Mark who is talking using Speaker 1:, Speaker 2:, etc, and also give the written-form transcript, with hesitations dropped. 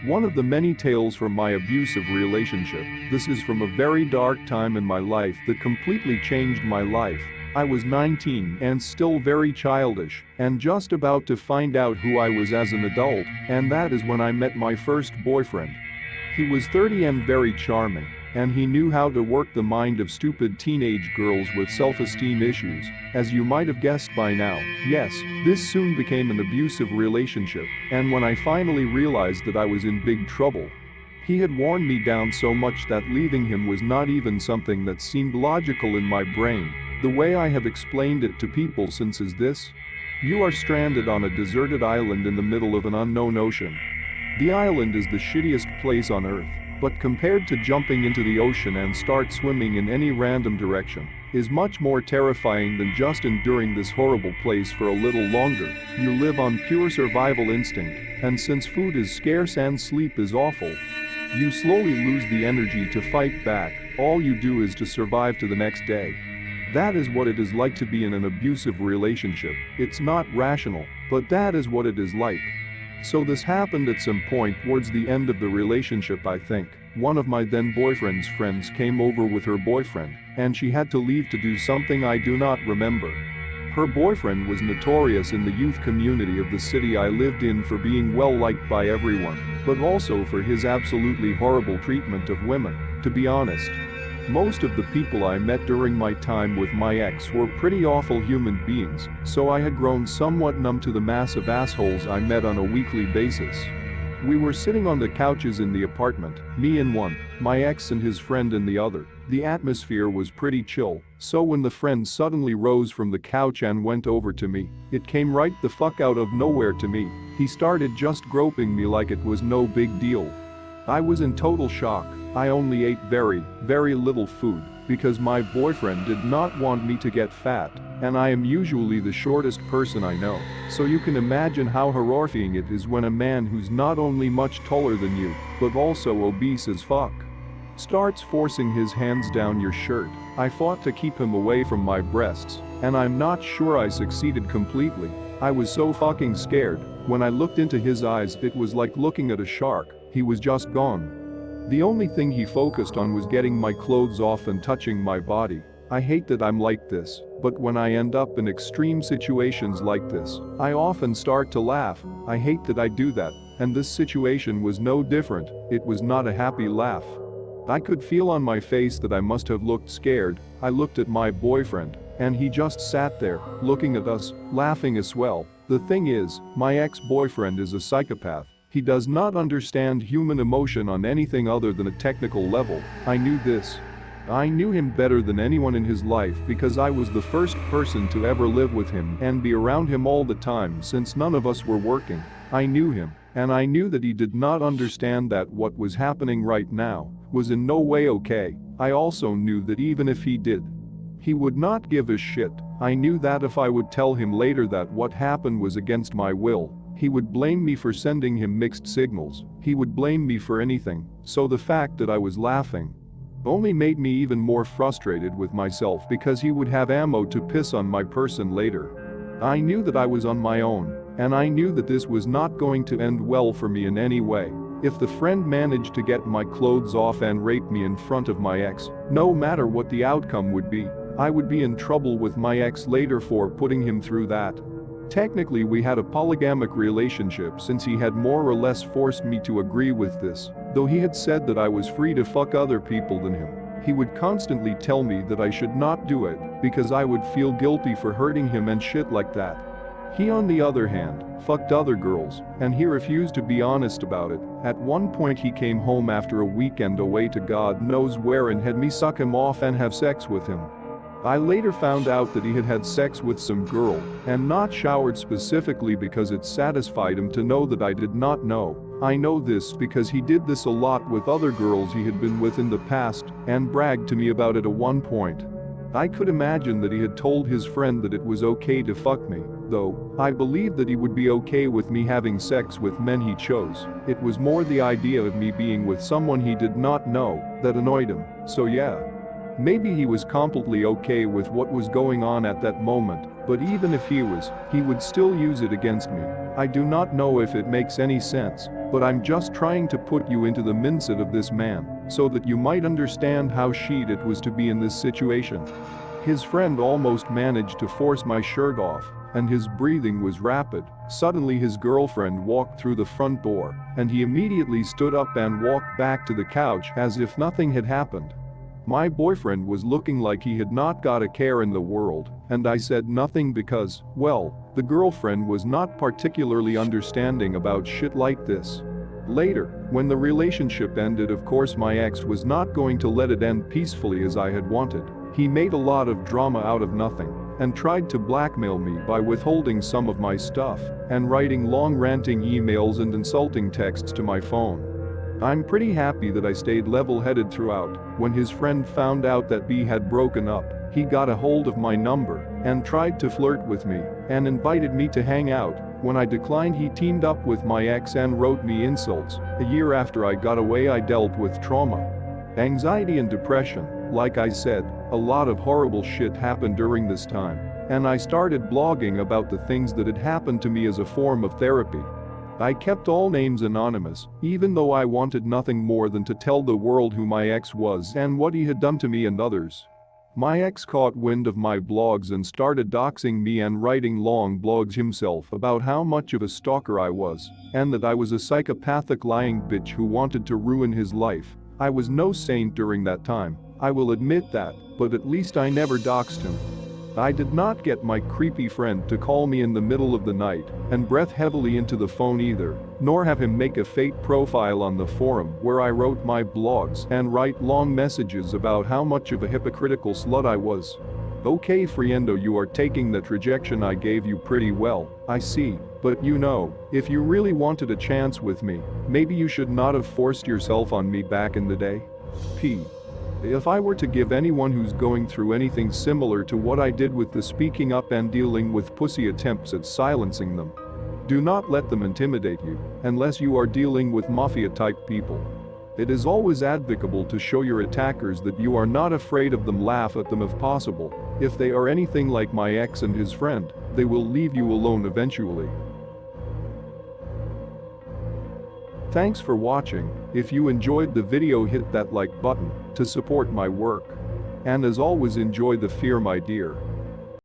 Speaker 1: One of the many tales from my abusive relationship. This is from a very dark time in my life that completely changed my life. I was 19 and still very childish and just about to find out who I was as an adult, and that is when I met my first boyfriend. He was 30 and very charming, and he knew how to work the mind of stupid teenage girls with self-esteem issues, as you might have guessed by now. Yes, this soon became an abusive relationship, and when I finally realized that I was in big trouble, he had worn me down so much that leaving him was not even something that seemed logical in my brain. The way I have explained it to people since is this: you are stranded on a deserted island in the middle of an unknown ocean. The island is the shittiest place on earth, but compared to jumping into the ocean and start swimming in any random direction, is much more terrifying than just enduring this horrible place for a little longer. You live on pure survival instinct, and since food is scarce and sleep is awful, you slowly lose the energy to fight back. All you do is to survive to the next day. That is what it is like to be in an abusive relationship. It's not rational, but that is what it is like. So this happened at some point towards the end of the relationship, I think. One of my then boyfriend's friends came over with her boyfriend, and she had to leave to do something I do not remember. Her boyfriend was notorious in the youth community of the city I lived in for being well liked by everyone, but also for his absolutely horrible treatment of women. To be honest, most of the people I met during my time with my ex were pretty awful human beings, so I had grown somewhat numb to the massive assholes I met on a weekly basis. We were sitting on the couches in the apartment, me in one, my ex and his friend in the other. The atmosphere was pretty chill, so when the friend suddenly rose from the couch and went over to me, it came right the fuck out of nowhere to me. He started just groping me like it was no big deal. I was in total shock. I only ate very, very little food because my boyfriend did not want me to get fat, and I am usually the shortest person I know, so you can imagine how horrifying it is when a man who's not only much taller than you, but also obese as fuck, starts forcing his hands down your shirt. I fought to keep him away from my breasts, and I'm not sure I succeeded completely. I was so fucking scared. When I looked into his eyes, it was like looking at a shark. He was just gone. The only thing he focused on was getting my clothes off and touching my body. I hate that I'm like this, but when I end up in extreme situations like this, I often start to laugh. I hate that I do that, and this situation was no different. It was not a happy laugh. I could feel on my face that I must have looked scared. I looked at my boyfriend, and he just sat there, looking at us, laughing as well. The thing is, my ex-boyfriend is a psychopath. He does not understand human emotion on anything other than a technical level. I knew this. I knew him better than anyone in his life because I was the first person to ever live with him and be around him all the time since none of us were working. I knew him, and I knew that he did not understand that what was happening right now was in no way okay. I also knew that even if he did, he would not give a shit. I knew that if I would tell him later that what happened was against my will, he would blame me for sending him mixed signals. He would blame me for anything, so the fact that I was laughing only made me even more frustrated with myself because he would have ammo to piss on my person later. I knew that I was on my own, and I knew that this was not going to end well for me in any way. If the friend managed to get my clothes off and rape me in front of my ex, no matter what the outcome would be, I would be in trouble with my ex later for putting him through that. Technically, we had a polygamic relationship since he had more or less forced me to agree with this, though he had said that I was free to fuck other people than him. He would constantly tell me that I should not do it because I would feel guilty for hurting him and shit like that. He, on the other hand, fucked other girls, and he refused to be honest about it. At one point he came home after a weekend away to God knows where and had me suck him off and have sex with him. I later found out that he had had sex with some girl and not showered specifically because it satisfied him to know that I did not know. I know this because he did this a lot with other girls he had been with in the past and bragged to me about it at one point. I could imagine that he had told his friend that it was okay to fuck me, though I believed that he would be okay with me having sex with men he chose. It was more the idea of me being with someone he did not know that annoyed him, so yeah. Maybe he was completely okay with what was going on at that moment, but even if he was, he would still use it against me. I do not know if it makes any sense, but I'm just trying to put you into the mindset of this man so that you might understand how shit it was to be in this situation. His friend almost managed to force my shirt off, and his breathing was rapid. Suddenly his girlfriend walked through the front door, and he immediately stood up and walked back to the couch as if nothing had happened. My boyfriend was looking like he had not got a care in the world, and I said nothing because, well, the girlfriend was not particularly understanding about shit like this. Later, when the relationship ended, of course my ex was not going to let it end peacefully as I had wanted. He made a lot of drama out of nothing and tried to blackmail me by withholding some of my stuff and writing long ranting emails and insulting texts to my phone. I'm pretty happy that I stayed level-headed throughout. When his friend found out that we had broken up, he got a hold of my number and tried to flirt with me and invited me to hang out. When I declined, he teamed up with my ex and wrote me insults. A year after I got away, I dealt with trauma, anxiety and depression. Like I said, a lot of horrible shit happened during this time, and I started blogging about the things that had happened to me as a form of therapy. I kept all names anonymous, even though I wanted nothing more than to tell the world who my ex was and what he had done to me and others. My ex caught wind of my blogs and started doxing me and writing long blogs himself about how much of a stalker I was, and that I was a psychopathic lying bitch who wanted to ruin his life. I was no saint during that time, I will admit that, but at least I never doxed him. I did not get my creepy friend to call me in the middle of the night and breath heavily into the phone either, nor have him make a fake profile on the forum where I wrote my blogs and write long messages about how much of a hypocritical slut I was. Okay friendo, you are taking that rejection I gave you pretty well, I see, but you know, if you really wanted a chance with me, maybe you should not have forced yourself on me back in the day. P. If I were to give anyone who's going through anything similar to what I did with the speaking up and dealing with pussy attempts at silencing them, do not let them intimidate you, unless you are dealing with mafia-type people. It is always advisable to show your attackers that you are not afraid of them. Laugh at them if possible. If they are anything like my ex and his friend, they will leave you alone eventually. Thanks for watching. If you enjoyed the video, hit that like button to support my work. And as always, enjoy the fear, my dear.